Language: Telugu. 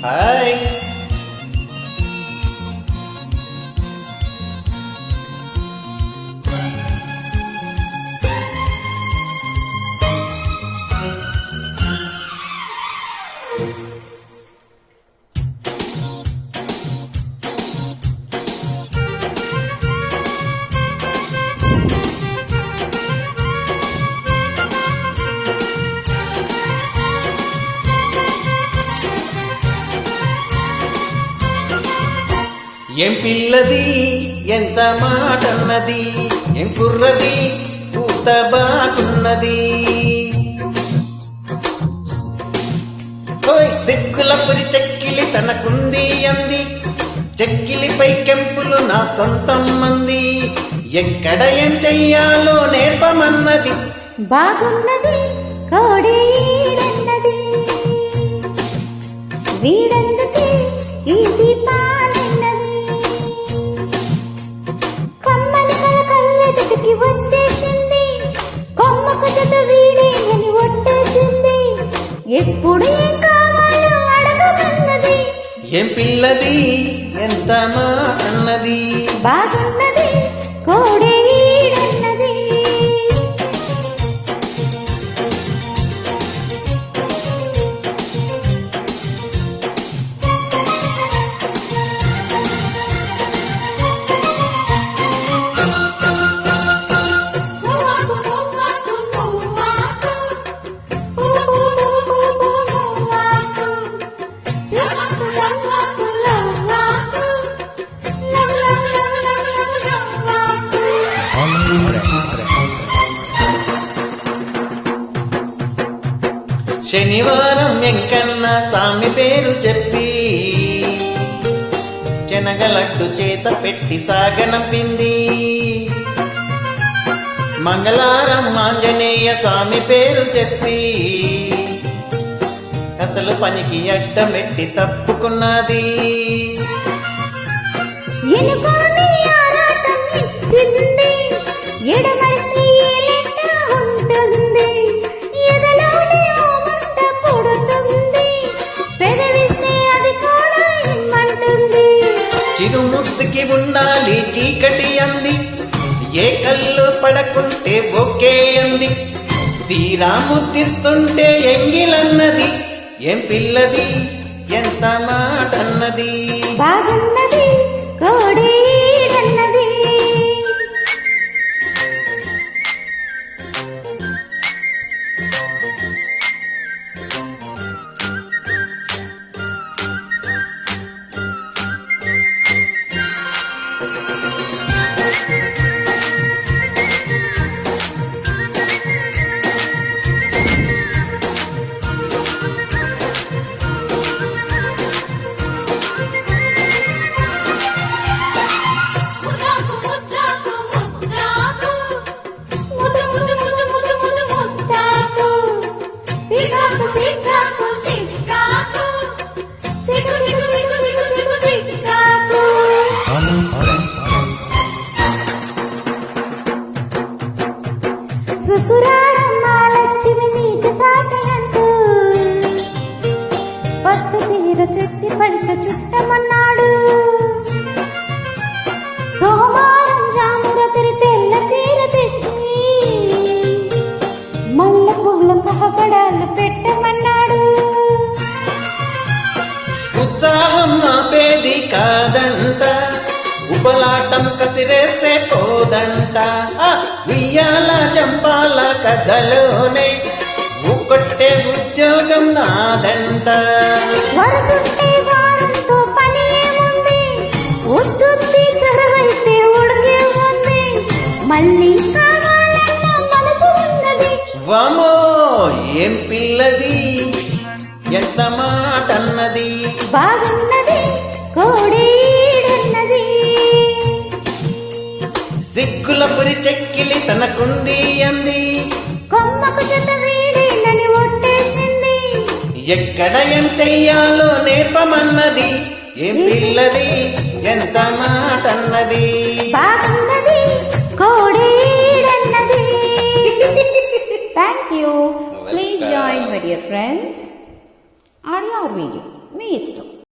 హాయ్. ఏం పిల్లది ఎంత మాటన్నది, ఏం కుర్రది పూత బాగున్నది. సిక్కుల పురి చెక్కిలి తనకుంది అంది, చెక్కిలిపై కెంపులు నా సొంతం మంది. ఎక్కడ ఏం చెయ్యాలో నేర్పమన్నది, బాగున్నది కోడేడన్నది. వీడందుకే ఇది పాలన్నది, కొమ్మల కళ్ళకి వచ్చేసింది, కొమ్మకు జత వీడేనని ఒట్టేసింది. ఎప్పుడు ఏం కావాలో అడగమన్నది, ఏం పిల్లది ఎంత మాటన్నది. బాగున్నది కోడేడన్నది. శనివారం వెంకన్న సామి పేరు చెప్పి శనగలడ్డు చేత పెట్టి సాగనంపింది. మంగళవారం ఆంజనేయ స్వామి పేరు చెప్పి అసలు పనికి అడ్డమెట్టి తప్పుకున్నది. చిరుముద్దుకి ఉండాలి చీకటి అంది, ఏ కళ్ళు పడకుంటే ఓకే అంది. తీరా ముద్దిస్తుంటే ఎంగిలన్నది, ఏం పిల్లది ఎంత మాటన్నది. బాగున్నది కోడేడన్నది. శుక్రవారం మాలక్ష్మి నీటి సాటయంటూ పట్టు తీర చెట్టి పంచ చుట్టమన్నాడు. సోమవారం జామురతిరి తెల్ల చీర తెచ్చి మల్లె పువ్వుల పహపడాలు పెట్టమన్నాడు. ఉత్సాహం ఆపేది కాదంట, ఉపలాటం కసిరేస్తే పోదంట. వియ్యాల చంపాల కథలోనే కొట్టే ఉద్యోగం నాదంట. వరసుంటే వారంతో పని ఏముంది, ఉద్దుద్ది చెరవైతే ఉడికే ఉంది. మళ్ళీ కావాలన్న మనసు ఉన్నది. వామో ఏం పిల్లది ఎంత మాటన్నది. బాగున్నది కోడేడన్నది. సిగ్గుల పురి చెక్కిలి తనకుంది అంది, కొమ్మకు జత వీడేనని ఒట్టేసింది. ఎక్కడ ఏం చెయ్యాలో నేర్పమన్నది, ఏం పిల్లది ఎంత మాటన్నది. బాగున్నది కోడేడన్నది. Thank you. Please join my dear friends. Audio or video, మీ ఇష్టం.